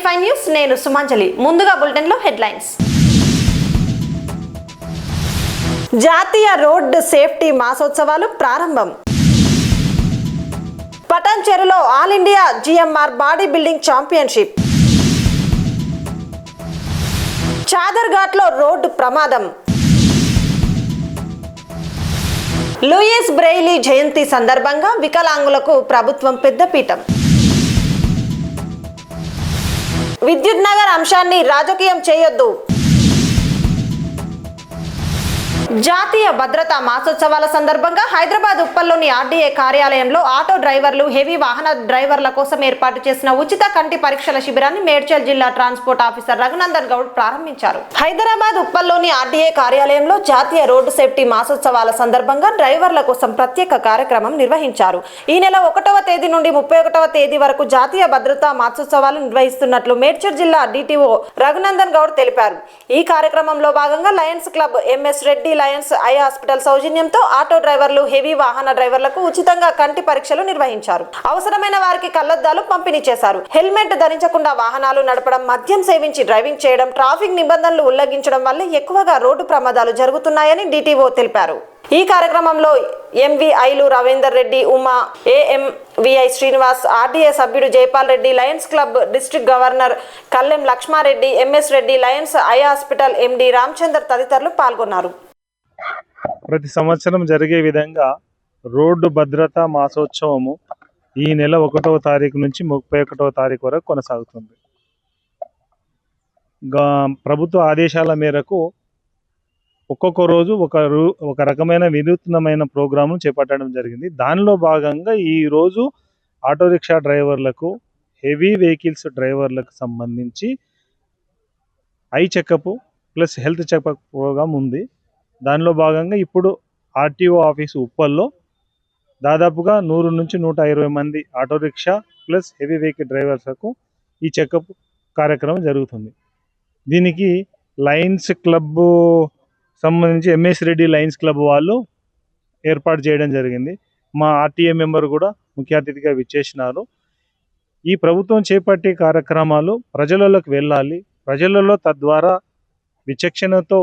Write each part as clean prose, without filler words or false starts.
T5 news నేను సుమంజలి. ముందుగా bulletin లో హెడ్లైన్స్. జాతీయ రోడ్ సేఫ్టీ మాసోత్సవాలు ప్రారంభం. పటాన్చెరులో all India GMR body building championship. Chaderghat లో రోడ్డు ప్రమాదం. లూయిస్ బ్రెయిలీ జయంతి సందర్భంగా వికలాంగులకు ప్రభుత్వం పెద్దపీఠం. విద్యుత్ నగర్ అంశాన్ని రాజకీయం చేయొద్దు. జాతీయ భద్రతా మాసోత్సవాల సందర్భంగా హైదరాబాద్ ఉప్పల్లోని ఆర్డీఏ కార్యాలయంలో ఆటో డ్రైవర్లు, హెవీ వాహన డ్రైవర్ల కోసం ఏర్పాటు చేసిన ఉచిత కంటి పరీక్షల శిబిరాన్ని మేడ్చల్ జిల్లా ట్రాన్స్పోర్ట్ ఆఫీసర్ రఘునందన్ గౌడ్ ప్రారంభించారు. హైదరాబాద్ ఉప్పల్లోని ఆర్డీఏ కార్యాలయంలో జాతీయ రోడ్డు సేఫ్టీ మాసోత్సవాల సందర్భంగా డ్రైవర్ల కోసం ప్రత్యేక కార్యక్రమం నిర్వహించారు. ఈ నెల 1వ తేదీ నుండి 31వ తేదీ వరకు జాతీయ భద్రతా మాసోత్సవాలు నిర్వహిస్తున్నట్లు మేడ్చల్ జిల్లా డిటిఓ రఘునందన్ గౌడ్ తెలిపారు. ఈ కార్యక్రమంలో భాగంగా Lions club, MS Reddy Lions Eye hospital సౌజన్యంతో ఆటో డ్రైవర్లు, హెవీ వాహన డ్రైవర్లకు ఉచితంగా కంటి పరీక్షలు నిర్వహించారు. అవసరమైన వారికి కళ్లద్దాలు పంపిణీ చేశారు. హెల్మెట్ ధరించకుండా వాహనాలు నడపడం, మద్యం సేవించి డ్రైవింగ్ చేయడం, ట్రాఫిక్ నిబంధనలు ఉల్లంఘించడం వల్ల ఎక్కువగా రోడ్డు ప్రమాదాలు జరుగుతున్నాయని డిటిఓ తెలిపారు. ఈ కార్యక్రమంలో ఎంవిఐలు రవీందర్ రెడ్డి, ఉమా, ఏఎంవిఐ శ్రీనివాస్, ఆర్డీఏ సభ్యుడు Jaipal Reddy, Lions Club District Governor Kallem Laxma Reddy, MS Reddy Lions Eye Hospital MD Ramachandar తదితరులు పాల్గొన్నారు. ప్రతి సంవత్సరం జరిగే విధంగా రోడ్డు భద్రతా మాసోత్సవము ఈ నెల 1వ తారీఖు నుంచి 31వ తారీఖు వరకు కొనసాగుతుంది. ప్రభుత్వ ఆదేశాల మేరకు ఒక్కొక్క రోజు ఒక రకమైన వినూత్నమైన ప్రోగ్రాము చేపట్టడం జరిగింది. దానిలో భాగంగా ఈరోజు ఆటో రిక్షా డ్రైవర్లకు, హెవీ వెహికల్స్ డ్రైవర్లకు సంబంధించి eye checkup plus health checkup program ఉంది. దానిలో భాగంగా ఇప్పుడు ఆర్టీఓ ఆఫీసు ఉప్పల్లో దాదాపుగా 100 నుంచి 120 మంది auto rickshaw plus heavy vehicle డ్రైవర్స్లకు ఈ చెకప్ కార్యక్రమం జరుగుతుంది. దీనికి లయన్స్ క్లబ్ సంబంధించి ఎంఎస్ రెడ్డి లయన్స్ క్లబ్ వాళ్ళు ఏర్పాటు చేయడం జరిగింది. మా ఆర్టీఏ మెంబర్ కూడా ముఖ్య అతిథిగా విచ్చేసినారు. ఈ ప్రభుత్వం చేపట్టే కార్యక్రమాలు ప్రజలలోకి వెళ్ళాలి. ప్రజలలో తద్వారా విచక్షణతో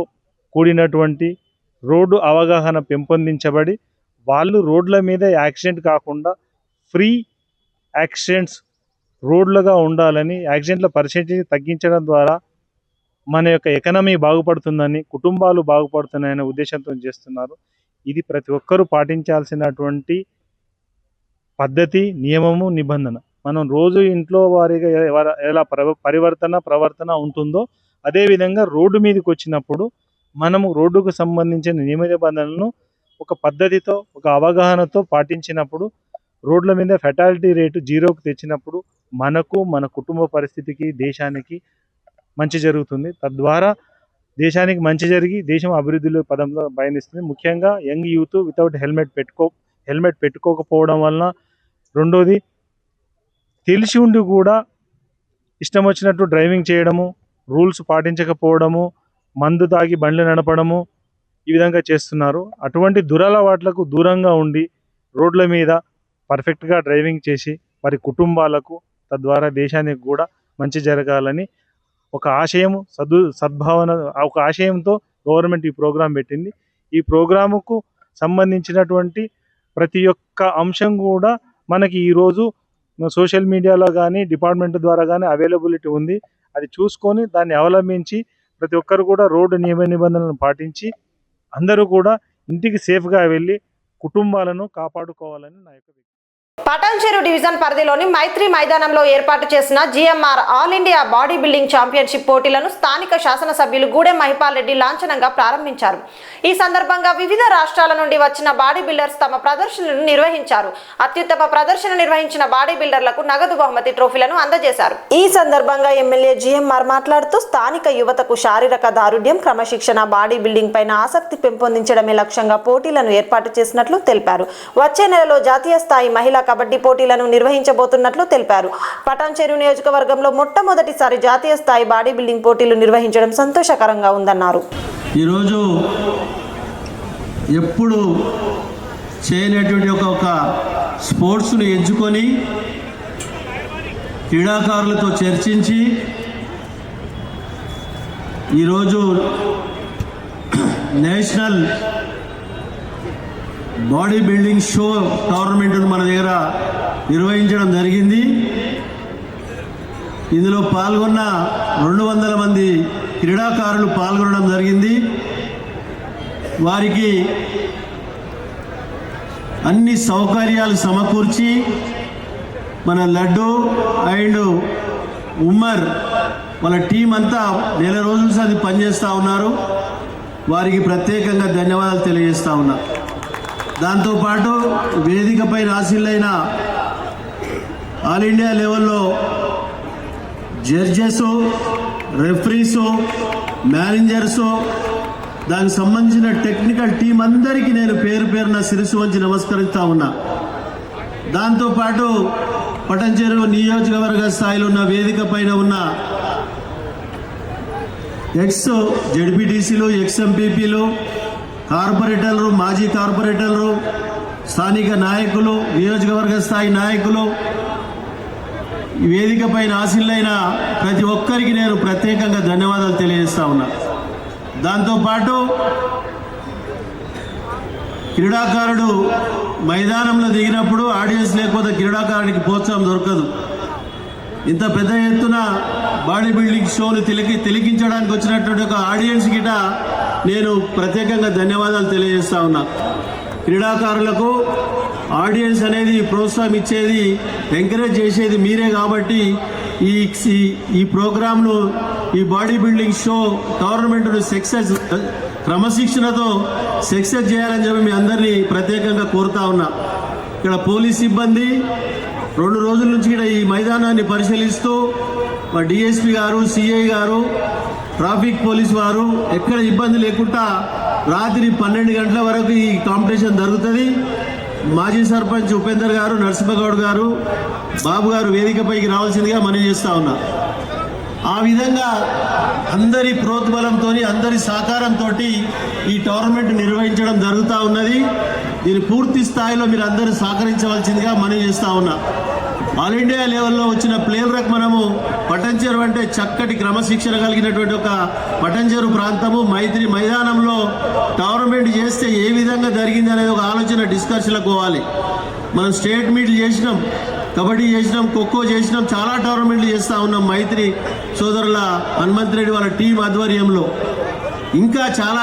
కూడినటువంటి రోడ్డు అవగాహన పెంపొందించబడి వాళ్ళు రోడ్ల మీద యాక్సిడెంట్ కాకుండా ఫ్రీ యాక్సిడెంట్స్ రోడ్లుగా ఉండాలని, యాక్సిడెంట్ల పర్సెంటేజ్ తగ్గించడం ద్వారా మన యొక్క ఎకనమీ బాగుపడుతుందని, కుటుంబాలు బాగుపడుతున్నాయనే ఉద్దేశంతో చేస్తున్నారు. ఇది ప్రతి ఒక్కరూ పాటించాల్సినటువంటి పద్ధతి, నియమము, నిబంధన. మనం రోజు ఇంట్లో వారిగా ఎలా ప్రవర్తన ఉంటుందో అదేవిధంగా రోడ్డు మీదకి వచ్చినప్పుడు మనము రోడ్డుకు సంబంధించిన నియమ నిబంధనలను ఒక పద్ధతితో, ఒక అవగాహనతో పాటించినప్పుడు రోడ్ల మీద ఫెటాలిటీ రేటు 0కు తెచ్చినప్పుడు మనకు, మన కుటుంబ పరిస్థితికి, దేశానికి మంచి జరుగుతుంది. తద్వారా దేశానికి మంచి జరిగి దేశం అభివృద్ధిలో పదంలో పయనిస్తుంది. ముఖ్యంగా యంగ్ యూత్ వితౌట్ హెల్మెట్ పెట్టుకోకపోవడం వలన, రెండోది తెలిసి ఉండి కూడా ఇష్టం వచ్చినట్టు డ్రైవింగ్ చేయడము, రూల్స్ పాటించకపోవడము, మందు తాగి బండ్లు నడపడము, ఈ విధంగా చేస్తున్నారు. అటువంటి దురలవాట్లకు దూరంగా ఉండి రోడ్ల మీద పర్ఫెక్ట్గా డ్రైవింగ్ చేసి వారి కుటుంబాలకు, తద్వారా దేశానికి కూడా మంచి జరగాలని ఒక ఆశయంతో గవర్నమెంట్ ఈ ప్రోగ్రాం పెట్టింది. ఈ ప్రోగ్రాముకు సంబంధించినటువంటి ప్రతి ఒక్క అంశం కూడా మనకి ఈరోజు సోషల్ మీడియాలో కానీ, డిపార్ట్మెంట్ ద్వారా కానీ అవైలబిలిటీ ఉంది. అది చూసుకొని దాన్ని అవలంబించి ప్రతి ఒక్కరు కూడా రోడ్డు నియమ నిబంధనలను పాటించి అందరూ కూడా ఇంటికి సేఫ్గా వెళ్ళి కుటుంబాలను కాపాడుకోవాలని నా యొక్క పటాన్చెరు డివిజన్ పరిధిలోని మైత్రి మైదానంలో ఏర్పాటు చేసిన GMR all India body building championship పోటీలను స్థానిక శాసనసభ్యులు గూడెం మహిపాల్ రెడ్డి లాంఛనంగా ప్రారంభించారు. ఈ సందర్భంగా వివిధ రాష్ట్రాల నుండి వచ్చిన బాడీ బిల్డర్స్ తమ ప్రదర్శనలను నిర్వహించారు. అత్యుత్తమ ప్రదర్శన నిర్వహించిన బాడీ బిల్డర్లకు నగదు బహుమతి ట్రోఫీలను అందజేశారు. ఈ సందర్భంగా ఎమ్మెల్యే జిఎంఆర్ మాట్లాడుతూ స్థానిక యువతకు శారీరక దారుఢ్యం, క్రమశిక్షణ, బాడీ బిల్డింగ్ పైన ఆసక్తి పెంపొందించడమే లక్ష్యంగా పోటీలను ఏర్పాటు చేసినట్లు తెలిపారు. వచ్చే నెలలో జాతీయ స్థాయి మహిళా కబడ్డీ పోటీలను నిర్వహించబోతున్నట్లు తెలిపారు. పటాన్చెరు నియోజకవర్గంలో మొట్టమొదటిసారి జాతీయ స్థాయి బాడీ బిల్డింగ్ పోటీలు నిర్వహించడం సంతోషకరంగా ఉందన్నారు. ఈరోజు ఎప్పుడు చేయనటువంటి ఒక స్పోర్ట్స్ను ఎంచుకొని క్రీడాకారులతో చర్చించి ఈరోజు నేషనల్ బాడీ బిల్డింగ్ షో టోర్నమెంట్ను మన దగ్గర నిర్వహించడం జరిగింది. ఇందులో పాల్గొన్న 200 మంది క్రీడాకారులు పాల్గొనడం జరిగింది. వారికి అన్ని సౌకర్యాలు సమకూర్చి మన లడ్డు అండ్ ఉమ్మర్ వాళ్ళ టీం అంతా నెల రోజుల సారి పనిచేస్తూ ఉన్నారు. వారికి ప్రత్యేకంగా ధన్యవాదాలు తెలియజేస్తూ ఉన్నా. దాంతోపాటు వేదికపై ఆశీలైన ఆల్ ఇండియా లెవెల్లో జడ్జెస్, రెఫరీసు, మేనేజర్సు, దానికి సంబంధించిన టెక్నికల్ టీం అందరికీ నేను పేరు పేరున శిరస్సు వంచి నమస్కరిస్తూ ఉన్నా. దాంతోపాటు పటంచెరు నియోజకవర్గ స్థాయిలో ఉన్న వేదిక పైన ఉన్న ఎక్స్ జడ్పీటీసీలు, ఎక్స్ ఎంపీపీలు, కార్పొరేటర్లు, మాజీ కార్పొరేటర్లు, స్థానిక నాయకులు, నియోజకవర్గ స్థాయి నాయకులు, వేదిక పైన ఆశీలైన ప్రతి ఒక్కరికి నేను ప్రత్యేకంగా ధన్యవాదాలు తెలియజేస్తా ఉన్నా. దాంతోపాటు క్రీడాకారుడు మైదానంలో దిగినప్పుడు ఆడియన్స్ లేకపోతే క్రీడాకారుడికి ప్రోత్సాహం దొరకదు. ఇంత పెద్ద ఎత్తున బాడీ బిల్డింగ్ షోను తిలకించడానికి వచ్చినటువంటి ఒక ఆడియన్స్ గిట నేను ప్రత్యేకంగా ధన్యవాదాలు తెలియజేస్తా ఉన్నా. క్రీడాకారులకు ఆడియన్స్ అనేది ప్రోత్సాహం ఇచ్చేది, ఎంకరేజ్ చేసేది మీరే. కాబట్టి ఈ ప్రోగ్రాంను, ఈ బాడీ బిల్డింగ్ షో టోర్నమెంట్ను సక్సెస్, క్రమశిక్షణతో సక్సెస్ చేయాలని చెప్పి మీ అందరినీ ప్రత్యేకంగా కోరుతా ఉన్నా. ఇక్కడ పోలీస్ సిబ్బంది 2 రోజుల నుంచి ఇక్కడ ఈ మైదానాన్ని పరిశీలిస్తూ మా డిఎస్పీ గారు, సిఐ గారు, ట్రాఫిక్ పోలీస్ వారు ఎక్కడ ఇబ్బంది లేకుండా రాత్రి 12 గంటల వరకు ఈ కాంపిటీషన్ జరుగుతుంది. మాజీ సర్పంచ్ ఉపేందర్ గారు, నరసింహగౌడ్ గారు, బాబు గారు వేదికపైకి రావాల్సిందిగా మనవి చేస్తూ ఉన్నా. ఆ విధంగా అందరి ప్రోద్బలంతో, అందరి సహకారంతో ఈ టోర్నమెంట్ నిర్వహించడం జరుగుతూ ఉన్నది. దీన్ని పూర్తి స్థాయిలో మీరు అందరూ సహకరించవలసిందిగా మనవి చేస్తూ ఉన్నా. ఆల్ ఇండియా లెవెల్లో వచ్చిన ప్లేయర్లకు మనము పటంచెరు అంటే చక్కటి క్రమశిక్షణ కలిగినటువంటి ఒక పటంచెరు ప్రాంతము, మైత్రి మైదానంలో టోర్నమెంట్ చేస్తే ఏ విధంగా జరిగింది అనేది ఒక ఆలోచన డిస్కషన్లకు పోవాలి. మనం స్టేట్ మీట్లు చేసినాం, కబడ్డీ చేసినాం, ఖోఖో చేసినాం, చాలా టోర్నమెంట్లు చేస్తూ ఉన్నాం మైత్రి సోదరుల హనుమంత్ రెడ్డి వాళ్ళ టీం ఆధ్వర్యంలో. ఇంకా చాలా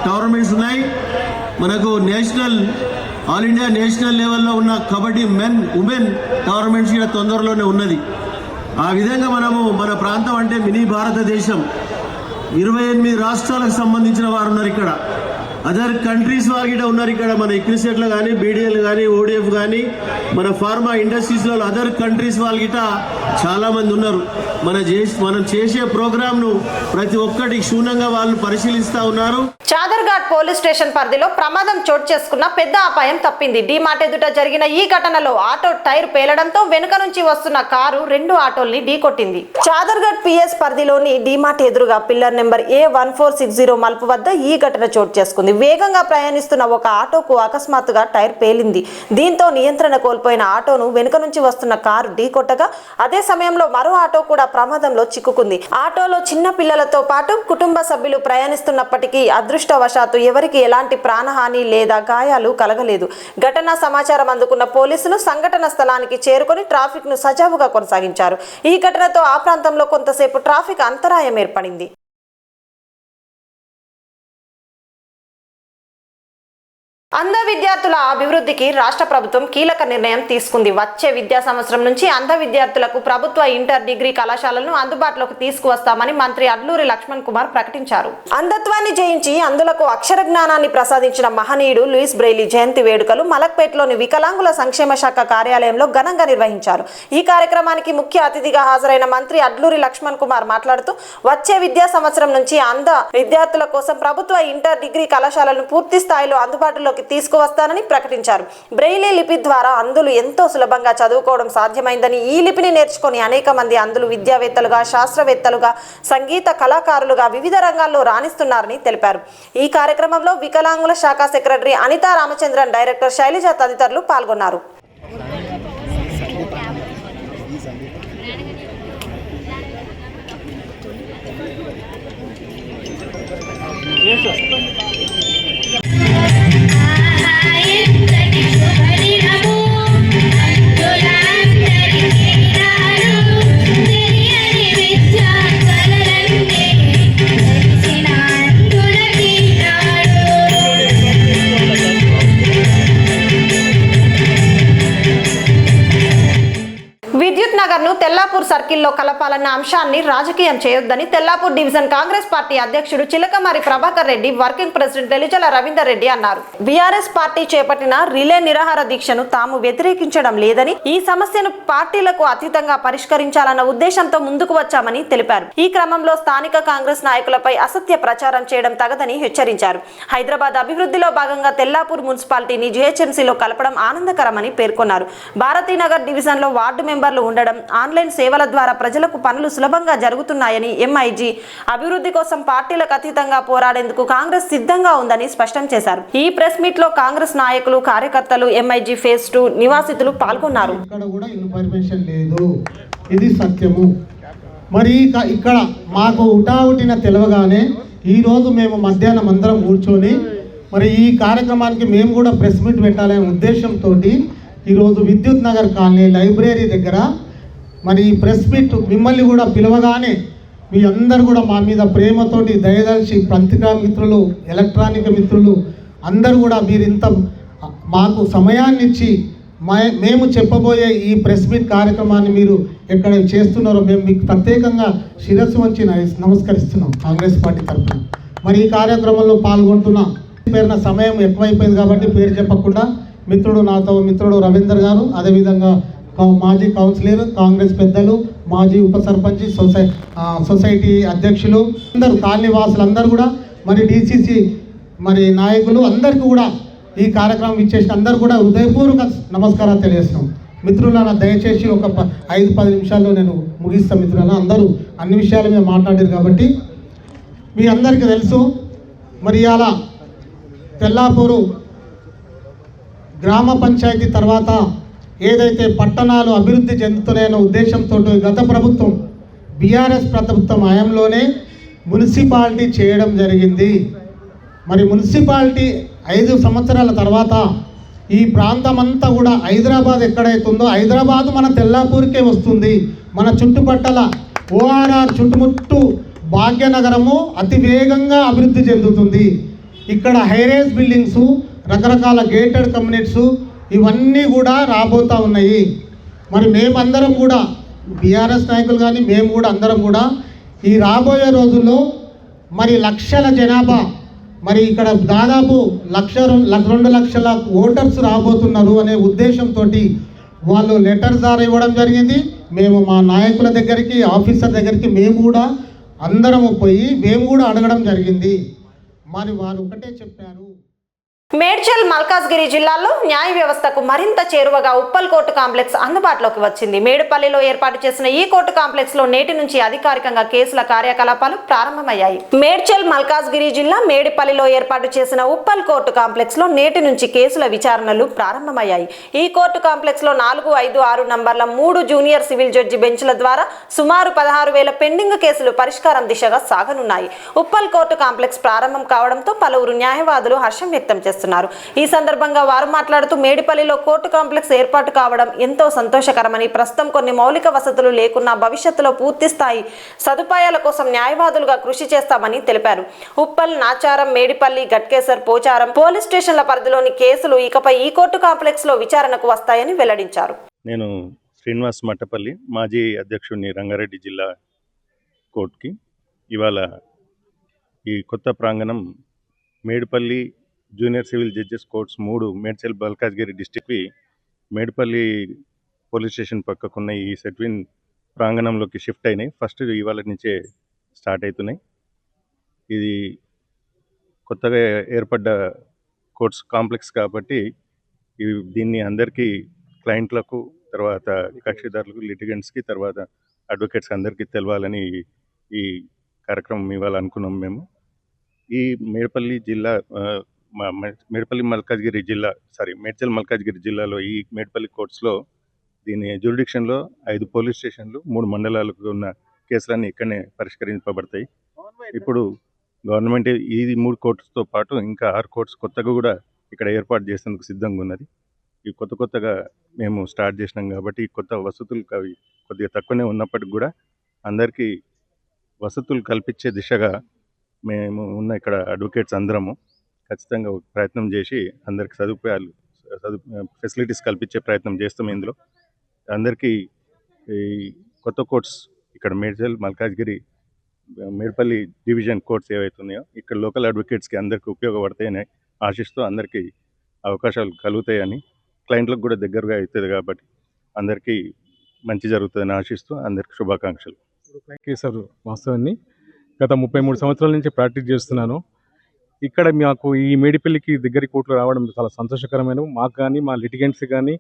టోర్నమెంట్స్ ఉన్నాయి. మనకు నేషనల్, ఆల్ ఇండియా నేషనల్ లెవెల్లో ఉన్న కబడ్డీ మెన్, ఉమెన్ టోర్నమెంట్స్ కూడా తొందరలోనే ఉన్నది. ఆ విధంగా మనము మన ప్రాంతం అంటే మినీ భారతదేశం. 28 రాష్ట్రాలకు సంబంధించిన వారు ఉన్నారు ఇక్కడ. అదర్ కంట్రీస్ వారు కూడా ఉన్నారు ఇక్కడ. మన క్రికెట్లో కానీ, బీడీఎల్ కానీ, ఓడిఎఫ్ కానీ, మన ఫార్మా ఇండస్ట్రీస్లో అదర్ కంట్రీస్ వాళ్ళు గిట చాలామంది ఉన్నారు. మనం చేసే ప్రోగ్రాంను ప్రతి ఒక్కటి క్షుణ్ణంగా వాళ్ళు పరిశీలిస్తూ ఉన్నారు. చాదర్ఘాట్ పోలీస్ స్టేషన్ పరిధిలో ప్రమాదం చోటు చేసుకున్న పెద్ద అపాయం తప్పింది. డీమార్ట్ ఎదుట జరిగిన ఈ ఘటనలో ఆటో టైర్ పేలడంతో వెనుక నుంచి వస్తున్న కారు 2 ఆటోల్ని ఢీకొట్టింది. చాదర్ఘాట్ పిఎస్ పరిధిలోని డీమార్ట్ ఎదురుగా పిల్లర్ నెంబర్ A1460 మలుపు వద్ద ఈ ఘటన చోటు చేసుకుంది. వేగంగా ప్రయాణిస్తున్న ఒక ఆటోకు అకస్మాత్తుగా టైర్ పేలింది. దీంతో నియంత్రణ కోల్పోయిన ఆటోను వెనుక నుంచి వస్తున్న కారు ఢీకొట్టగా అదే సమయంలో మరో ఆటో కూడా ప్రమాదంలో చిక్కుకుంది. ఆటోలో చిన్న పిల్లలతో పాటు కుటుంబ సభ్యులు ప్రయాణిస్తున్నప్పటికీ అదృష్టవశాత్తు ఎవరికి ఎలాంటి ప్రాణహాని లేదా గాయాలు కలగలేదు. ఘటనా సమాచారం అందుకున్న పోలీసులు సంఘటన స్థలానికి చేరుకొని ట్రాఫిక్ ను సజావుగా కొనసాగించారు. ఈ ఘటనతో ఆ ప్రాంతంలో కొంతసేపు ట్రాఫిక్ అంతరాయం ఏర్పడింది. అంధ విద్యార్థుల అభివృద్ధికి రాష్ట్ర ప్రభుత్వం కీలక నిర్ణయం తీసుకుంది. వచ్చే విద్యా సంవత్సరం నుంచి అంధ విద్యార్థులకు ప్రభుత్వ ఇంటర్, డిగ్రీ కళాశాలను అందుబాటులోకి తీసుకువస్తామని మంత్రి అడ్లూరి లక్ష్మణ్ కుమార్ ప్రకటించారు. అంధత్వాన్ని జయించి అందులకు అక్షర జ్ఞానాన్ని ప్రసాదించిన మహనీయుడు లూయిస్ బ్రెయిలీ జయంతి వేడుకలు మలక్పేటలోని వికలాంగుల సంక్షేమ శాఖ కార్యాలయంలో ఘనంగా నిర్వహించారు. ఈ కార్యక్రమానికి ముఖ్య అతిథిగా హాజరైన మంత్రి అడ్లూరి లక్ష్మణ్ కుమార్ మాట్లాడుతూ వచ్చే విద్యా సంవత్సరం నుంచి అంధ విద్యార్థుల కోసం ప్రభుత్వ ఇంటర్, డిగ్రీ కళాశాలను పూర్తి స్థాయిలో అందుబాటులోకి తీసుకువస్తానని ప్రకటించారు. బ్రెయిలీ లిపి ద్వారా అంధులు ఎంతో సులభంగా చదువుకోవడం సాధ్యమైందని, ఈ లిపిని నేర్చుకుని అనేక మంది అంధులు విద్యావేత్తలుగా, శాస్త్రవేత్తలుగా, సంగీత కళాకారులుగా వివిధ రంగాల్లో రాణిస్తున్నారని తెలిపారు. ఈ కార్యక్రమంలో వికలాంగుల శాఖ సెక్రటరీ అనితా రామచంద్రన్, డైరెక్టర్ శైలజ తదితరులు పాల్గొన్నారు. విద్యుత్ నగర్ ను తెల్లాపూర్ సర్కిల్లో కలపాలన్న అంశాన్ని రాజకీయం చేయొద్దని తెల్లాపూర్ డివిజన్ కాంగ్రెస్ పార్టీ అధ్యక్షుడు చిలకమారి ప్రభాకర్ రెడ్డి వర్కింగ్ ప్రెసిడెంట్ వెలిజల రవీందర్ రెడ్డి అన్నారు. బీఆర్ఎస్ పార్టీ చేపట్టిన రిలే నిరాహార దీక్షను తాము వ్యతిరేకించడం లేదని, ఈ సమస్యను పార్టీలకు అతీతంగా పరిష్కరించాలన్న ఉద్దేశంతో ముందుకు వచ్చామని తెలిపారు. ఈ క్రమంలో స్థానిక కాంగ్రెస్ నాయకులపై అసత్య ప్రచారం చేయడం తగదని హెచ్చరించారు. హైదరాబాద్ అభివృద్ధిలో భాగంగా తెల్లాపూర్ మున్సిపాలిటీని జీహెచ్ఎంసీలో కలపడం ఆనందకరమని పేర్కొన్నారు. భారతీనగర్ డివిజన్లో వార్డు మెంబర్లు ఉండడం, ఆన్లైన్ సేవల ద్వారా ప్రజలకు పనులు సులభంగా జరుగుతున్నాయని, ఎంఐజీ అభివృద్ధి కోసం పార్టీలకు అతీతంగా పోరాడేందుకు కాంగ్రెస్ సిద్ధంగా ఉందని స్పష్టం చేశారు. ఈ ప్రెస్ మీట్ లో కాంగ్రెస్ నాయకులు, కార్యకర్తలు, ఎంఐజీ ఫేజ్ 2 నివాసితులు పాల్గొన్నారు. ఇక్కడ కూడా ఇన్ఫర్మేషన్ లేదు, ఇది సత్యము. మరి ఇక్కడ మాకు ఉటావుటిన తెలవగానే ఈరోజు మేము మధ్యాహ్నం అందరం కూర్చొని మరి ఈ కార్యక్రమానికి మేము కూడా ప్రెస్ మీట్ పెట్టాలనే ఉద్దేశంతో ఈరోజు విద్యుత్ నగర్ కాలనీ లైబ్రరీ దగ్గర మరి ఈ ప్రెస్ మీట్ మిమ్మల్ని కూడా పిలవగానే మీ అందరు కూడా మా మీద ప్రేమతోటి దయదర్శి పత్రికా మిత్రులు, ఎలక్ట్రానిక్ మిత్రులు అందరూ కూడా మీరు ఇంత మాకు సమయాన్ని ఇచ్చి మేము చెప్పబోయే ఈ ప్రెస్ మీట్ కార్యక్రమాన్ని మీరు ఎక్కడ చేస్తున్నారో మేము మీకు ప్రత్యేకంగా శిరస్సు వంచి నమస్కరిస్తున్నాం కాంగ్రెస్ పార్టీ తరఫున. మరి ఈ కార్యక్రమంలో పాల్గొంటున్న పేరున సమయం ఎక్కువైపోయింది కాబట్టి పేరు చెప్పకుండా మిత్రుడు రవీందర్ గారు, అదేవిధంగా మాజీ కౌన్సిలర్, కాంగ్రెస్ పెద్దలు, మాజీ ఉప సర్పంచ్, సొసైటీ అధ్యక్షులు అందరూ, కాలనీ వాసులందరూ కూడా, మరి డిసిసి మరి నాయకులు అందరికీ కూడా ఈ కార్యక్రమం ఇచ్చేసి అందరూ కూడా హృదయపూర్వక నమస్కారాలు తెలియజేస్తున్నాం. మిత్రులారా, దయచేసి ఒక 5-10 నిమిషాల్లో నేను ముగిస్తాను. మిత్రులారా, అందరూ అన్ని విషయాల మీద మాట్లాడారు కాబట్టి మీ అందరికీ తెలుసు. మరి అలా తెల్లాపూరు గ్రామ పంచాయతీ తర్వాత ఏదైతే పట్టణాలు అభివృద్ధి చెందుతున్నాయన్న ఉద్దేశంతో గత ప్రభుత్వం, బీఆర్ఎస్ ప్రభుత్వం హయాంలోనే మున్సిపాలిటీ చేయడం జరిగింది. మరి మున్సిపాలిటీ 5 సంవత్సరాల తర్వాత ఈ ప్రాంతం అంతా కూడా హైదరాబాద్ ఎక్కడైతుందో హైదరాబాద్ మన తెల్లాపూర్కే వస్తుంది. మన చుట్టుపక్కల ఓఆర్ఆర్ చుట్టుముట్టు భాగ్యనగరము అతి వేగంగా అభివృద్ధి చెందుతుంది. ఇక్కడ హైరేజ్ బిల్డింగ్స్, రకరకాల గేటెడ్ కమ్యూనిటీస్ ఇవన్నీ కూడా రాబోతూ ఉన్నాయి. మరి మేమందరం కూడా బీఆర్ఎస్ నాయకులు కానీ మేము కూడా అందరం కూడా ఈ రాబోయే రోజుల్లో మరి లక్షల జనాభా, మరి ఇక్కడ దాదాపు 2 లక్షల ఓటర్స్ రాబోతున్నారు అనే ఉద్దేశంతో వాళ్ళు లెటర్ ద్వారా ఇవ్వడం జరిగింది. మేము మా నాయకుల దగ్గరికి, ఆఫీసర్ దగ్గరికి మేము కూడా అందరము పోయి మేము కూడా అడగడం జరిగింది. మరి వారు ఒకటే చెప్పారు. మేడ్చల్ మల్కాజ్గిరి జిల్లాలో న్యాయ వ్యవస్థకు మరింత చేరువగా ఉప్పల్ కోర్టు కాంప్లెక్స్ అందుబాటులోకి వచ్చింది. మేడుపల్లిలో ఏర్పాటు చేసిన ఈ కోర్టు కాంప్లెక్స్ లో నేటి నుంచి అధికారికంగా కేసుల కార్యకలాపాలు ప్రారంభమయ్యాయి. మేడ్చల్ మల్కాజ్గిరి జిల్లా మేడిపల్లిలో ఏర్పాటు చేసిన ఉప్పల్ కోర్టు కాంప్లెక్స్ లో నేటి నుంచి కేసుల విచారణలు ప్రారంభమయ్యాయి. ఈ కోర్టు కాంప్లెక్స్ లో 4, 5, 6 నంబర్ల 3 జూనియర్ సివిల్ జడ్జి బెంచ్ల ద్వారా సుమారు 16,000 పెండింగ్ కేసులు పరిష్కారం దిశగా సాగనున్నాయి. ఉప్పల్ కోర్టు కాంప్లెక్స్ ప్రారంభం కావడంతో పలువురు న్యాయవాదులు హర్షం వ్యక్తం చేస్తున్నారు. ఈ సందర్భంగా వారు మాట్లాడుతూ మేడిపల్లిలో కోర్టు కాంప్లెక్స్ ఏర్పాటు కావడం ఎంతో సంతోషకరమని, ప్రస్తుతం కొన్ని మౌలిక వసతులు లేకున్నా భవిష్యత్తులో పూర్తి స్థాయి సదుపాయాల కోసం న్యాయవాదులుగా కృషి చేస్తామని తెలిపారు. ఉప్పల్, నాచారం, మేడిపల్లి, గట్కేసర్, పోచారం పోలీస్ స్టేషన్ల పరిధిలోని కేసులు ఇకపై ఈ కోర్టు కాంప్లెక్స్ లో విచారణకు వస్తాయని వెల్లడించారు. నేను శ్రీనివాస్ మట్టపల్లి, మాజీ అధ్యక్షుడిని రంగారెడ్డి జిల్లా కోర్టుకి. ఇవాళ ఈ కొత్త ప్రాంగణం Medipally junior civil judges courts 3 Medchal Malkajgiri డిస్టిక్వి మేడిపల్లి పోలీస్ స్టేషన్ పక్కకున్న ఈ సెట్విన్ ప్రాంగణంలోకి షిఫ్ట్ అయినాయి. ఫస్ట్ ఇవాళ నుంచే స్టార్ట్ అవుతున్నాయి. ఇది కొత్తగా ఏర్పడ్డ కోర్ట్స్ కాంప్లెక్స్ కాబట్టి దీన్ని అందరికీ, క్లయింట్లకు, తర్వాత కక్షిదారులకు, లిటిగెంట్స్కి, తర్వాత అడ్వకేట్స్ అందరికీ తెలవాలని ఈ కార్యక్రమం ఇవాళ అనుకున్నాం మేము. ఈ మేడ్పల్లి జిల్లా మేడ్చల్ మల్కాజ్గిరి జిల్లాలో ఈ మేడ్పల్లి కోర్ట్స్లో దీని జ్యూరిడిక్షన్లో 5 పోలీస్ స్టేషన్లు 3 మండలాలకు ఉన్న కేసులన్నీ ఇక్కడనే పరిష్కరింపబడతాయి. ఇప్పుడు గవర్నమెంట్ ఈ 3 కోర్ట్స్తో పాటు ఇంకా 6 కోర్ట్స్ కొత్తగా కూడా ఇక్కడ ఏర్పాటు చేసేందుకు సిద్ధంగా ఉన్నది. ఈ కొత్తగా మేము స్టార్ట్ చేసినాం కాబట్టి ఈ కొత్త వసతులు అవి కొద్దిగా తక్కువనే ఉన్నప్పటికి కూడా అందరికీ వసతులు కల్పించే దిశగా మేము ఉన్న ఇక్కడ అడ్వకేట్స్ అందరము ఖచ్చితంగా ఒక ప్రయత్నం చేసి అందరికి ఫెసిలిటీస్ కల్పించే ప్రయత్నం చేస్తాం. ఇందులో అందరికీ ఈ కొత్త కోర్ట్స్ ఇక్కడ మేడ్చల్, మల్కాజ్గిరి, మేడ్పల్లి డివిజన్ కోర్ట్స్ ఏవైతే ఉన్నాయో ఇక్కడ లోకల్ అడ్వకేట్స్కి అందరికీ ఉపయోగపడతాయని ఆశిస్తూ అందరికీ అవకాశాలు కలుగుతాయని, క్లయింట్లకు కూడా దగ్గరగా అవుతుంది కాబట్టి అందరికీ మంచి జరుగుతుందని ఆశిస్తూ అందరికీ శుభాకాంక్షలు. కేసర్ వాస్తవాన్ని గత 33 సంవత్సరాల నుంచి ప్రాక్టీస్ చేస్తున్నాను. ఇక్కడ మాకు ఈ మేడిపల్లికి దగ్గర కోర్టులు రావడం చాలా సంతోషకరమైన, మాకు కానీ మా లిటిగెంట్స్ కానీ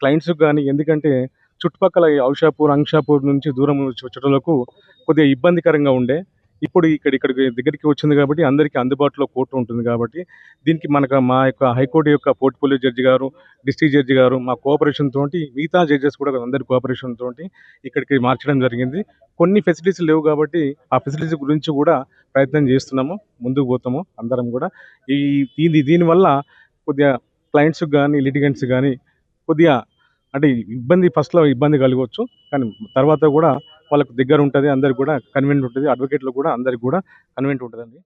క్లయింట్స్కి కానీ. ఎందుకంటే చుట్టుపక్కల ఔషాపూర్, అంక్షాపూర్ నుంచి దూరం చుట్టలకు కొద్దిగా ఇబ్బందికరంగా ఉండే. ఇప్పుడు ఇక్కడికి దగ్గరికి వచ్చింది కాబట్టి అందరికీ అందుబాటులో కోర్టు ఉంటుంది కాబట్టి దీనికి మా యొక్క హైకోర్టు యొక్క పోర్ట్ఫోలియో జడ్జి గారు, డిస్ట్రిక్ట్ జడ్జి గారు మా కోఆపరేషన్ తోటి, మిగతా జడ్జెస్ కూడా అందరి కోఆపరేషన్ తోటి ఇక్కడికి మార్చడం జరిగింది. కొన్ని ఫెసిలిటీస్ లేవు కాబట్టి ఆ ఫెసిలిటీస్ గురించి కూడా ప్రయత్నం చేస్తున్నాము, ముందుకు పోతాము అందరం కూడా. దీనివల్ల కొద్దిగా క్లయింట్స్కి కానీ లిటిగెంట్స్ కానీ కొద్దిగా అంటే ఫస్ట్లో ఇబ్బంది కలగవచ్చు, కానీ తర్వాత కూడా వాళ్ళకు దగ్గర ఉంటుంది, అందరికి కూడా కన్వీనియంట్ ఉంటుంది, అడ్వకేట్లకు కూడా అందరికి కూడా కన్వీనియంట్ ఉంటుందండి.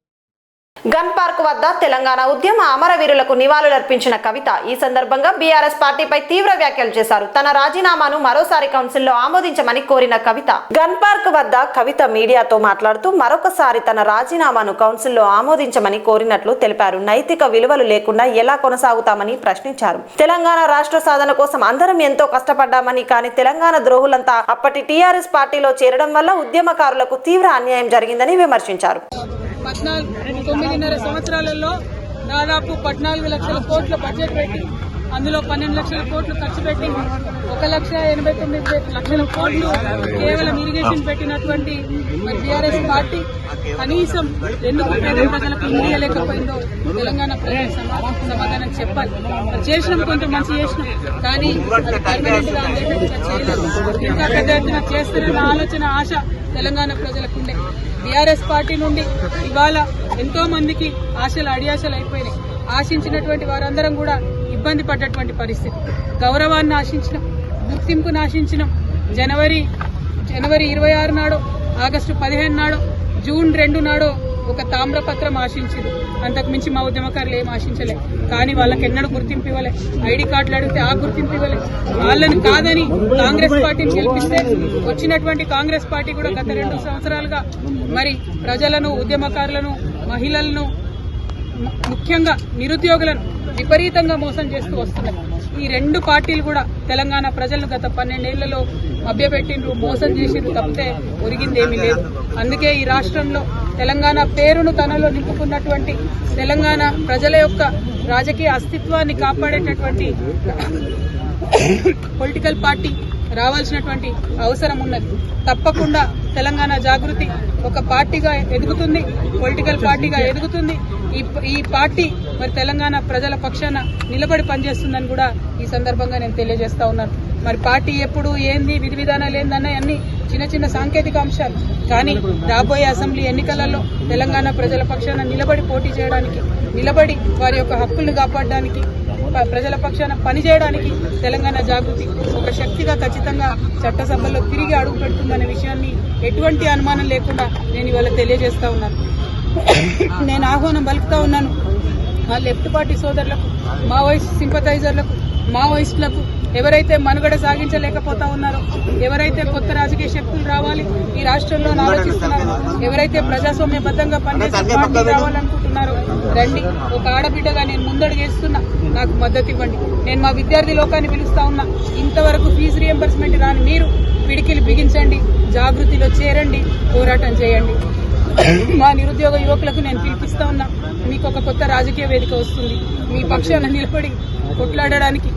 గన్ పార్క్ వద్ద తెలంగాణ ఉద్యమ అమరవీరులకు నివాళులర్పించిన కవిత ఈ సందర్భంగా బీఆర్ఎస్ పార్టీపై తీవ్ర వ్యాఖ్యలు చేశారు. తన రాజీనామాను మరోసారి కౌన్సిల్లో ఆమోదించమని కోరిన కవిత గన్ పార్క్ వద్ద కవిత మీడియాతో మాట్లాడుతూ మరొకసారి తన రాజీనామాను కౌన్సిల్లో ఆమోదించమని కోరినట్లు తెలిపారు. నైతిక విలువలు లేకుండా ఎలా కొనసాగుతామని ప్రశ్నించారు. తెలంగాణ రాష్ట్ర సాధన కోసం అందరం ఎంతో కష్టపడ్డామని, కానీ తెలంగాణ ద్రోహులంతా అప్పటి టీఆర్ఎస్ పార్టీలో చేరడం వల్ల ఉద్యమకారులకు తీవ్ర అన్యాయం జరిగిందని విమర్శించారు. 9.5 సంవత్సరాలలో దాదాపు 14 లక్షల కోట్ల బడ్జెట్ పెట్టి అందులో 12 లక్షల కోట్లు ఖర్చు పెట్టి 1,89,00,000 కోట్లు కేవలం ఇరిగేషన్ పెట్టినటువంటి టీఆర్ఎస్ పార్టీ కనీసం ఎందుకు పేద ప్రజలకు ఇవ్వలేకపోయిందో తెలంగాణ ప్రజలకు సమాధానం చెప్పాలి. చేసినాం, కొంచెం మంచి చేసినాం, కానీ అది పర్మనెంట్ గా చేయలేదు. ఇంకా పెద్ద ఎత్తున చేస్తారన్న ఆలోచన, ఆశ తెలంగాణ ప్రజలకు ఉండే. టీఆర్ఎస్ పార్టీ నుండి ఇవాళ ఎంతో మందికి ఆశలు అడియాశలు అయిపోయినాయి. ఆశించినటువంటి వారందరం కూడా ఇబ్బంది పడ్డటువంటి పరిస్థితి. గౌరవాన్ని ఆశించినాం, గుర్తింపును ఆశించినాం. జనవరి 26 నాడు, ఆగస్టు 15 నాడు, జూన్ 2 నాడు ఒక తామ్రపత్రం ఆశించింది. అంతకు మించి మా ఉద్యమకారులు ఏం ఆశించలే. కానీ వాళ్ళకి ఎన్నడూ గుర్తింపు ఇవ్వలే. ఐడి కార్డులు అడిగితే ఆ గుర్తింపు ఇవ్వలే. వాళ్ళని కాదని కాంగ్రెస్ పార్టీని గెలిపిస్తే వచ్చినటువంటి కాంగ్రెస్ పార్టీ కూడా గత 2 సంవత్సరాలుగా మరి ప్రజలను, ఉద్యమకారులను, మహిళలను, ముఖ్యంగా నిరుద్యోగులను విపరీతంగా మోసం చేస్తూ వస్తున్నాయి. ఈ 2 పార్టీలు కూడా తెలంగాణ ప్రజలను గత 12 ఏళ్లలో మభ్యపెట్టిండ్రు, మోసం చేసిండ్రు తప్పితే ఒరిగింది ఏమీ లేదు. అందుకే ఈ రాష్ట్రంలో తెలంగాణ పేరును తనలో నింపుకున్నటువంటి, తెలంగాణ ప్రజల యొక్క రాజకీయ అస్తిత్వాన్ని కాపాడేటటువంటి పొలిటికల్ పార్టీ రావాల్సినటువంటి అవసరం ఉన్నది. తప్పకుండా తెలంగాణ జాగృతి ఒక పార్టీగా ఎదుగుతుంది, పొలిటికల్ పార్టీగా ఎదుగుతుంది. ఈ పార్టీ మరి తెలంగాణ ప్రజల పక్షాన నిలబడి పనిచేస్తుందని కూడా ఈ సందర్భంగా నేను తెలియజేస్తా ఉన్నాను. మరి పార్టీ ఎప్పుడు ఏంది, విధి విధానాలు ఏందన్న అన్ని చిన్న చిన్న సాంకేతిక అంశాలు. కానీ రాబోయే అసెంబ్లీ ఎన్నికలలో తెలంగాణ ప్రజల పక్షాన నిలబడి పోటీ చేయడానికి, నిలబడి వారి యొక్క హక్కులను కాపాడడానికి, ప్రజల పక్షాన పనిచేయడానికి తెలంగాణ జాగృతి ఒక శక్తిగా ఖచ్చితంగా చట్టసభల్లో తిరిగి అడుగు పెడుతుందనే విషయాన్ని ఎటువంటి అనుమానం లేకుండా నేను ఇవాళ తెలియజేస్తా ఉన్నాను. నేను ఆహ్వానం పలుకుతా ఉన్నాను మా లెఫ్ట్ పార్టీ సోదరులకు, మావోయిస్ట్ సింపథైజర్లకు, మావోయిస్టులకు, ఎవరైతే మనుగడ సాగించలేకపోతా ఉన్నారో, ఎవరైతే కొత్త రాజకీయ శక్తులు రావాలి ఈ రాష్ట్రంలో ఆలోచిస్తున్నారో, ఎవరైతే ప్రజాస్వామ్యబద్ధంగా పనిచేసే పార్టీ రావాలనుకుంటున్నారో రండి. ఒక ఆడబిడ్డగా నేను ముందడుగేస్తున్నా, నాకు మద్దతు ఇవ్వండి. నేను మా విద్యార్థి లోకాన్ని పిలుస్తా ఉన్నా, ఇంతవరకు ఫీజు రియంబర్స్మెంట్ రాని మీరు పిడికిలు బిగించండి, జాగృతిలో చేరండి, పోరాటం చేయండి. మా నిరుద్యోగ యువకులకు నేను పిలిపిస్తా ఉన్నా, మీకు ఒక కొత్త రాజకీయ వేదిక వస్తుంది. మీ పక్షాన నిలబడి కొట్లాడడానికి,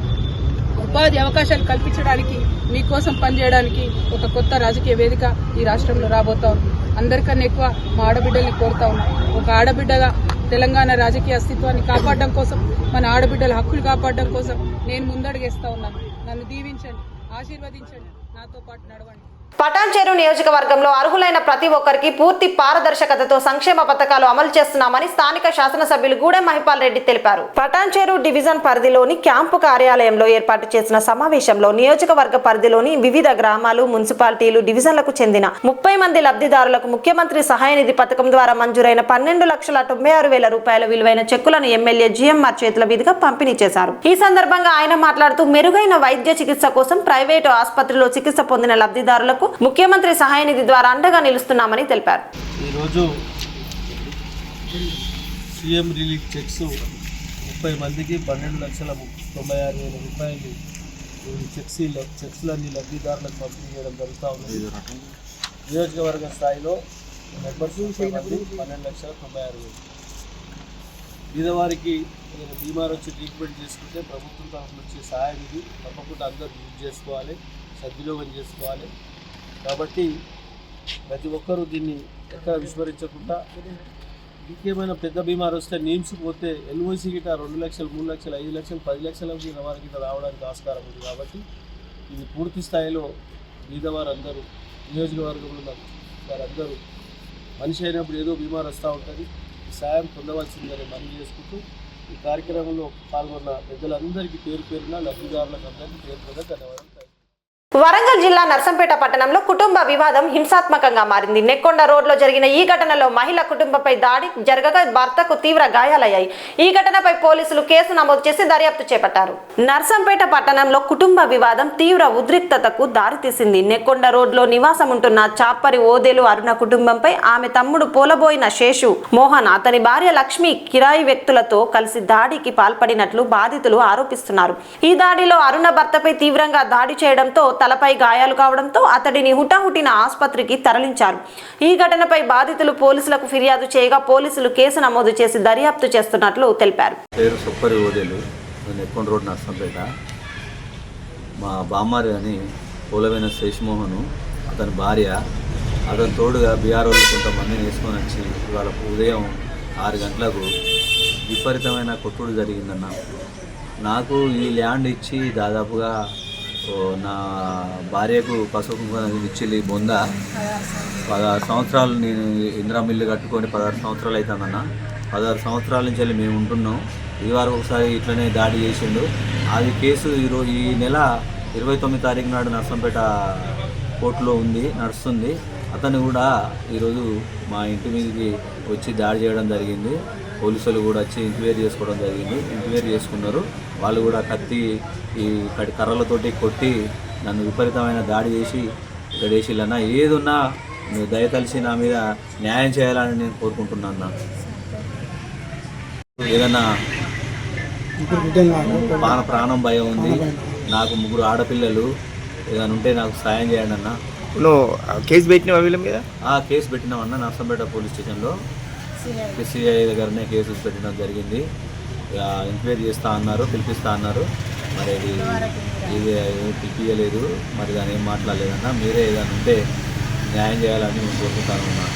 ఉపాధి అవకాశాలు కల్పించడానికి, మీకోసం పనిచేయడానికి ఒక కొత్త రాజకీయ వేదిక ఈ రాష్ట్రంలో రాబోతా ఉంది. అందరికన్నా ఎక్కువ మా ఆడబిడ్డల్ని కోరుతా ఉన్నా. ఒక ఆడబిడ్డగా తెలంగాణ రాజకీయ అస్తిత్వాన్ని కాపాడడం కోసం, మన ఆడబిడ్డల హక్కులు కాపాడడం కోసం నేను ముందడుగేస్తా ఉన్నాను. నన్ను దీవించండి. ఆశీర్వదించండి, నాతో పాటు నడవండి. పటాన్చెరు నియోజకవర్గంలో అర్హులైన ప్రతి ఒక్కరికి పూర్తి పారదర్శకతతో సంక్షేమ పథకాలు అమలు చేస్తున్నామని స్థానిక శాసనసభ్యులు గూడెం మహిపాల్ రెడ్డి తెలిపారు. పటాన్చెరు డివిజన్ పరిధిలోని క్యాంపు కార్యాలయంలో ఏర్పాటు చేసిన సమావేశంలో నియోజకవర్గ పరిధిలోని వివిధ గ్రామాలు, మున్సిపాలిటీలు, డివిజన్లకు చెందిన 30 మంది లబ్ధిదారులకు ముఖ్యమంత్రి సహాయ నిధి పథకం ద్వారా మంజూరైన 12,96,000 రూపాయల విలువైన చెక్కులను ఎమ్మెల్యే జిఎంఆర్ చేతుల మీదుగా పంపిణీ చేశారు. ఈ సందర్భంగా ఆయన మాట్లాడుతూ మెరుగైన వైద్య చికిత్స కోసం ప్రైవేటు ఆసుపత్రిలో చికిత్స పొందిన లబ్ధిదారులకు ముఖ్యమంత్రి సహాయ నిధి ద్వారా అండగా నిలుస్తున్నామని తెలిపారు. ఈరోజు సీఎం రిలీఫ్ చెక్స్ 30 మందికి 12,96,000 రూపాయలు చెక్స్లన్నీ లబ్ధిదారులకు పంపిణీ చేయడం జరుగుతూ ఉంది. నియోజకవర్గ స్థాయిలో మెంబర్స్ 12,96,000. పేదవారికి బీమార్ వచ్చి ట్రీట్మెంట్ చేసుకుంటే ప్రభుత్వం తరఫు నుంచి సహాయ నిధి తప్పకుండా అందరూ యూజ్ చేసుకోవాలి, సద్వినియోగం చేసుకోవాలి. కాబట్టి ప్రతి ఒక్కరూ దీన్ని ఎక్కడ విస్మరించకుండా, ఇంకేమైనా పెద్ద బీమారు వస్తే నీమ్స్కి పోతే ఎల్ఓసి గిట 2 లక్షలు, 3 లక్షలు, 5 లక్షలు, 10 లక్షల వారి గిట రావడానికి ఆస్కారం ఉంది. కాబట్టి ఇది పూర్తి స్థాయిలో బీదవారందరూ నియోజకవర్గంలో వారందరూ మనిషి అయినప్పుడు ఏదో బీమారు వస్తూ ఉంటుంది, ఈ సాయం పొందవలసిందని మనవి చేసుకుంటూ ఈ కార్యక్రమంలో పాల్గొన్న పెద్దలందరికీ పేరు పేరున లబ్ధిదారులకు అందరికీ పేరు పేరున ధన్యవాదాలు. వరంగల్ జిల్లా నర్సంపేట పట్టణంలో కుటుంబ వివాదం హింసాత్మకంగా మారింది. నెక్కొండ రోడ్లో జరిగిన ఈ ఘటనలో మహిళ కుటుంబంపై దాడి జరగగా భర్తకు తీవ్ర గాయాలయ్యాయి. ఈ ఘటనపై పోలీసులు కేసు నమోదు చేసి దర్యాప్తు చేపట్టారు. నర్సంపేట పట్టణంలో కుటుంబ వివాదం తీవ్ర ఉద్రిక్తతకు దారితీసింది. నెక్కొండ రోడ్లో నివాసం ఉంటున్న చాపరి ఓదేలు అరుణ కుటుంబంపై ఆమె తమ్ముడు పోలబోయిన శేషు మోహన్, అతని భార్య లక్ష్మి కిరాయి వ్యక్తులతో కలిసి దాడికి పాల్పడినట్లు బాధితులు ఆరోపిస్తున్నారు. ఈ దాడిలో అరుణ భర్తపై తీవ్రంగా దాడి చేయడంతో తలపై గాయాలు కావడంతో అతడిని హుటాహుటిన ఆసుపత్రికి తరలించారు. ఈ ఘటనపై బాధితులు పోలీసులకు ఫిర్యాదు చేయగా పోలీసులు కేసు నమోదు చేసి దర్యాప్తు చేస్తున్నట్లు తెలిపారు. పేరు సొప్పరి ఓదేలు, నెక్కొండ రోడ్ నర్సంపేట. మా బామ్మారి అని పోలవైన శేషమోహను, అతని భార్య, అతని తోడుగా బీఆర్ఓలు కొంతమందిని వేసుకొని వచ్చి ఇవాళ ఉదయం 6 గంటలకు విపరీతమైన కొట్టుడు జరిగిందన్న. నాకు ఈ ల్యాండ్ ఇచ్చి దాదాపుగా నా భార్యకు పసుపు ఇచ్చి బొంద 16 సంవత్సరాలు నేను ఇందిరా మిల్లు కట్టుకొని 16 సంవత్సరాలు అవుతుందన్న. 16 సంవత్సరాల నుంచి వెళ్ళి మేము ఉంటున్నాం. ఈ వారం ఒకసారి ఇట్లనే దాడి చేసిండు. అది కేసు ఈ నెల 29 తారీఖు నాడు నర్సంపేట కోర్టులో నడుస్తుంది. అతను కూడా ఈరోజు మా ఇంటి మీదకి వచ్చి దాడి చేయడం జరిగింది. పోలీసులు కూడా వచ్చి ఎంక్వైరీ చేసుకోవడం జరిగింది. ఎంక్వైరీ చేసుకున్నారు. వాళ్ళు కూడా కత్తి ఈ కర్రలతోటి కొట్టి నన్ను విపరీతమైన దాడి చేసి ఇక్కడ వేసిల్లన్న. ఏదున్నా నువ్వు దయతలిసి నా మీద న్యాయం చేయాలని నేను కోరుకుంటున్నాను. ఏదన్నా ప్రాణం భయం ఉంది. నాకు 3 ఆడపిల్లలు, ఏదైనా ఉంటే నాకు సాయం చేయండి అన్న. నువ్వు కేసు పెట్టినావా వీళ్ళ మీద? కేసు పెట్టినామన్న. నర్సంపేట పోలీస్ స్టేషన్లో సిఐ దగ్గరనే కేసు పెట్టడం జరిగింది. ఎంక్వైరీ చేస్తా అన్నారు, పిలిపిస్తా అన్నారు. మరి ఇది పిలిపించలేదు, మరి దాని ఏం మాట్లాడలేదన్నా. మీరే ఏదైనా ఉంటే న్యాయం చేయాలని నేను కోరుకుంటాను.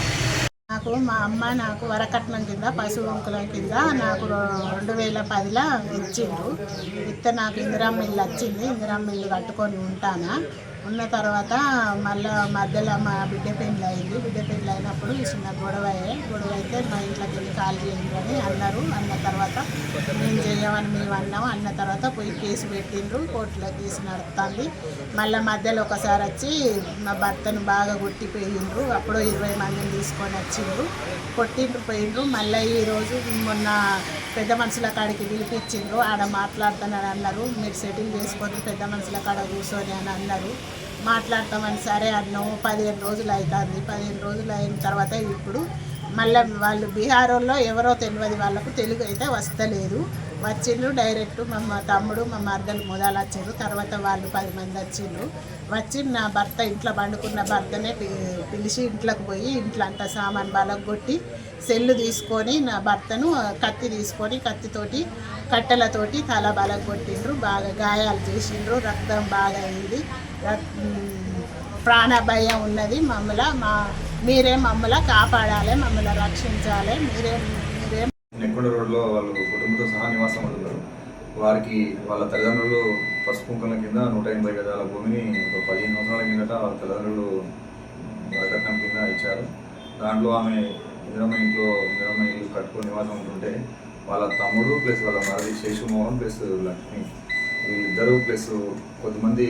నాకు మా అమ్మ నాకు వరకట్నం కింద పశువుల కింద నాకు 2010లో ఇచ్చిండ్రు. నాకు ఇందిరా మిల్లు వచ్చింది. ఇందిరా మిల్లు కట్టుకొని ఉంటానా. ఉన్న తర్వాత మళ్ళీ మధ్యలో మా బిడ్డ పెళ్ళి అయింది. బిడ్డ పెళ్ళి అయినప్పుడు చిన్న గొడవ అయితే మా ఇంట్లోకి వెళ్ళి కాల్ చేయండి అని అన్నారు. అన్న తర్వాత మేము చేయమని మేము అన్నాము. అన్న తర్వాత పోయి కేసు పెట్టిండ్రు. కోర్టులో కేసు నడుస్తుంది. మళ్ళీ మధ్యలో ఒకసారి వచ్చి మా భర్తను బాగా కొట్టిపోయిండ్రు. అప్పుడు 20 మందిని తీసుకొని వచ్చిండ్రు, కొట్టిండ్రు, పోయిండ్రు. మళ్ళీ ఈరోజు మొన్న పెద్ద మనుషుల కాడికి పిలిపించిండ్రు. ఆడ మాట్లాడుతానని అన్నారు. మీరు సెటిల్ చేసుకొని పెద్ద మనుషుల కాడ కూర్చొని అని అన్నారు. మాట్లాడతామని సరే అన్నాము. 15 రోజులు అవుతుంది. 15 రోజులు అయిన తర్వాత ఇప్పుడు మళ్ళీ వాళ్ళు బీహార్ వాళ్ళు ఎవరో తెలియదు, వాళ్ళకు తెలుగు అయితే వస్తలేదు. వచ్చిండ్రు డైరెక్ట్ మా తమ్ముడు మా మర్దలు మొదలు వచ్చారు. తర్వాత వాళ్ళు 10 మంది వచ్చిండ్రు. వచ్చి నా భర్త ఇంట్లో పండుకున్న భర్తనే పిలిచి ఇంట్లోకి పోయి ఇంట్లో అంతా సామాన్ బాలకు కొట్టి సెల్లు తీసుకొని నా భర్తను కత్తి తీసుకొని కత్తితోటి కట్టెలతోటి తల బలకు కొట్టిండ్రు. బాగా గాయాలు చేసిండ్రు. రక్తం బాగా అయింది. ప్రాణ భయం ఉన్నది. మీరే మమ్మల్ని కాపాడాలి, మమ్మల్ని రక్షించాలి. మీరే నెక్కొండ రోడ్లో వాళ్ళు కుటుంబంతో సహా నివాసం ఉంటున్నారు. వారికి వాళ్ళ తల్లిదండ్రులు పసుపు కుంకుమ కింద 180 గజాల భూమిని ఒక 15 సంవత్సరాల కిందట వాళ్ళ తల్లిదండ్రులు వరకట్నం కింద ఇచ్చారు. దాంట్లో ఆమె ఇందిరమ్మ ఇల్లు కట్టుకొని నివాసం ఉంటుంటే వాళ్ళ తమ్ముడు ప్లస్ వాళ్ళ మరిది శేషుమోహన్ ప్లస్ లక్ష్మి వీళ్ళిద్దరూ ప్లస్ కొద్దిమంది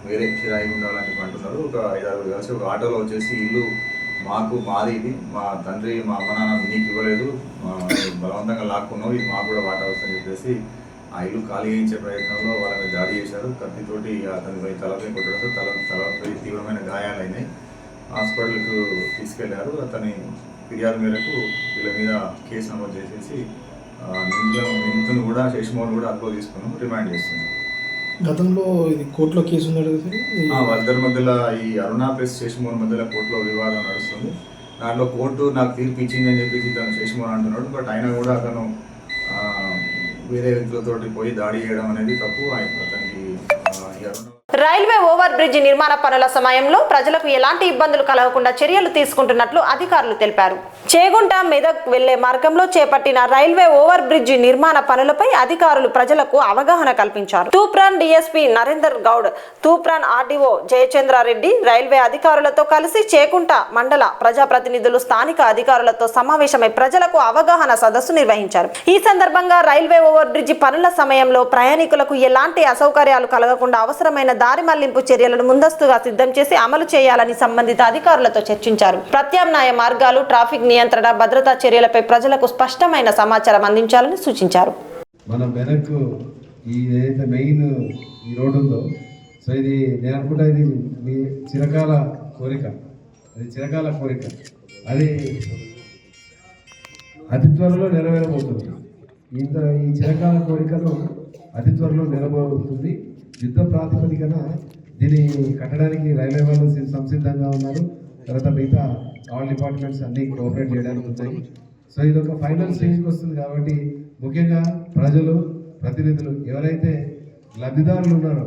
వేరే కిరాయి ఉండాలని అంటున్నారు. ఒక 5-6 కలిసి ఒక ఆటోలో వచ్చేసి ఇల్లు మాది ఇది, మా తండ్రి మా అమ్మ నాన్న నీకు ఇవ్వలేదు, బలవంతంగా లాక్కున్నావు, ఇది మాకు కూడా వాటా వస్తుందని చెప్పేసి ఆ ఇల్లు ఖాళీ చేయించే ప్రయత్నంలో వాళ్ళ మీద దాడి చేశారు. కత్తితోటి అతనిపై తలపై కొట్టడంతో తలపై తీవ్రమైన గాయాలైనాయి. హాస్పిటల్కు తీసుకెళ్లారు. అతని ఫిర్యాదు మేరకు వీళ్ళ మీద కేసు నమోదు చేసేసి నిందితుని కూడా శేషమోహన్ కూడా అదుపులో తీసుకున్నాం, రిమాండ్ చేస్తున్నాం. గతంలో ఇది కోర్టులో కేసు ఉంది వాళ్ళిద్దరి మధ్యలో ఈ అరుణ ప్లస్ శేషమోహన్ మధ్యలో కోర్టులో వివాదం నడుస్తుంది. దాంట్లో కోర్టు నాకు తీర్పు ఇచ్చింది అని చెప్పేసి తను శేషమోహన్ అంటున్నాడు. బట్ అయినా కూడా అతను వేరే వ్యక్తులతోటి పోయి దాడి చేయడం అనేది తప్పు. అతనికి రైల్వే ఓవర్ బ్రిడ్జ్ నిర్మాణ పనుల సమయంలో ప్రజలకు ఎలాంటి ఇబ్బందులు కలగకుండా చర్యలు తీసుకుంటున్నట్లు అధికారులు తెలిపారు. చేగుంట మెదక్ వెళ్లే మార్గంలో చేపట్టిన రైల్వే ఓవర్ బ్రిడ్జ్ నిర్మాణ పనులపై అధికారులు ప్రజలకు అవగాహన కల్పించారు. Toopran DSP Narender Goud, Toopran RDO Jayachandra Reddy railway అధికారులతో కలిసి చేగుంట మండల ప్రజాప్రతినిధులు స్థానిక అధికారులతో సమావేశమై ప్రజలకు అవగాహన సదస్సు నిర్వహించారు. ఈ సందర్భంగా రైల్వే ఓవర్ బ్రిడ్జ్ పనుల సమయంలో ప్రయాణికులకు ఎలాంటి అసౌకర్యాలు కలగకుండా అవసరమైన దారి మళ్లింపు చర్యలను ముందస్తుగా సిద్ధం చేసి అమలు చేయాలని సంబంధిత అధికారులతో చర్చించారు. ప్రత్యామ్నాయ మార్గాలు, ట్రాఫిక్ నియంత్రణ, భద్రతా చర్యలపై ప్రజలకు స్పష్టమైన సమాచారం అందించాలని సూచించారు. మన మెదక్ ఈ ఏదైతే మెయిన్ ఈ రోడ్డు ఉందో, సో ఇది నేను అనుకుంటా ఇది మీ చిరకాల కోరిక, అది అతి త్వరలో నెరవేరబోతుంది. ఈ చిరకాల కోరికను అతి త్వరలో నెరవేరబోతుంది. యుద్ధ ప్రాతిపదికన దీన్ని కట్టడానికి రైల్వే వాళ్ళు సంసిద్ధంగా ఉన్నారు. తర్వాత మిగతా ఆల్ డిపార్ట్మెంట్స్ అన్నీ కోఆపరేట్ చేయడానికి ఉంటాయి. సో ఇది ఒక ఫైనల్ స్టేజ్కి వస్తుంది కాబట్టి ముఖ్యంగా ప్రజలు, ప్రతినిధులు ఎవరైతే లబ్ధిదారులు ఉన్నారో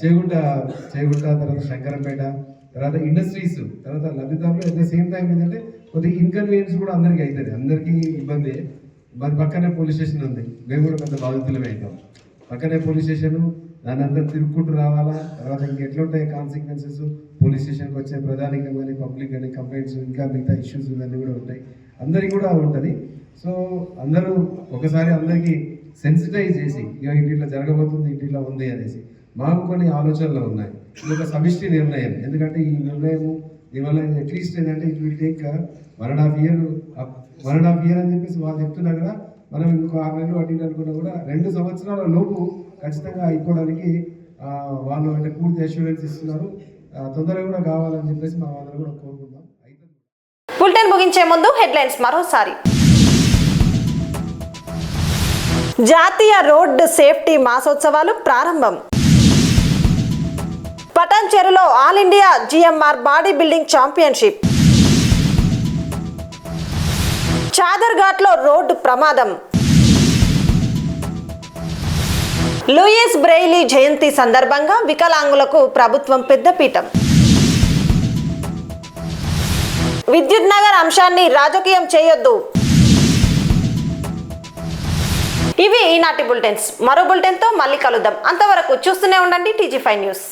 చేగుంట తర్వాత శంకరంపేట తర్వాత ఇండస్ట్రీస్ తర్వాత లబ్ధిదారులు అట్ ద సేమ్ టైం ఏంటంటే కొద్దిగా ఇన్కన్వీనియన్స్ కూడా అందరికీ అవుతుంది. అందరికీ ఇబ్బంది. మరి పక్కనే పోలీస్ స్టేషన్ ఉంది, మేము కూడా పెద్ద బాధితులమే అవుతాం. పక్కనే పోలీస్ స్టేషన్, దాన్ని అంతా తిరుక్కుంటూ రావాలా. తర్వాత ఇంకెట్లుంటాయి కాన్సిక్వెన్సెస్, పోలీస్ స్టేషన్కి వచ్చే ప్రధానికం కానీ పబ్లిక్ కానీ కంప్లైంట్స్, ఇంకా మిగతా ఇష్యూస్ ఇవన్నీ కూడా ఉంటాయి, అందరికీ కూడా ఉంటుంది. సో అందరూ ఒకసారి అందరికీ సెన్సిటైజ్ చేసి ఇట్లా జరగబోతుంది, ఇట్లా ఉంది అనేసి మాకు కొన్ని ఆలోచనలు ఉన్నాయి. ఇది ఒక సమిష్టి నిర్ణయం. ఎందుకంటే ఈ నిర్ణయం దీనివల్ల అట్లీస్ట్ ఏంటంటే ఇట్ విల్ టేక్ 1.5 year అని చెప్పేసి వాళ్ళు చెప్తున్నా కూడా మనం ఇంకో 6 నెలలు అటు అనుకున్నా కూడా 2 సంవత్సరాల లోపు ఖచ్చితంగా అయిపోవడానికి వాళ్ళు అంటే పూర్తి అష్యూరెన్స్ ఇస్తున్నారు. తొందరగా కూడా కావాలని చెప్పేసి మా వాళ్ళని కూడా కోరుకుంటాం. బులెటిన్ ముగించే ముందు హెడ్లైన్స్ మరోసారి. జాతీయ రోడ్డు సేఫ్టీ మాసోత్సవాలు ప్రారంభం. పటాన్చెరులో all India GMR body building championship. చాదర్ఘాట్లో రోడ్డు ప్రమాదం. లూయిస్ బ్రెయిలీ జయంతి సందర్భంగా వికలాంగులకు ప్రభుత్వం పెద్దపీఠం. విద్యుత్ నగర్ అంశాన్ని రాజకీయం చేయొద్దు. ఇవి ఈనాటి బులెటిన్స్. మరో బులెటిన్తో మళ్ళీ కలుద్దాం. అంతవరకు చూస్తూనే ఉండండి TG5 న్యూస్.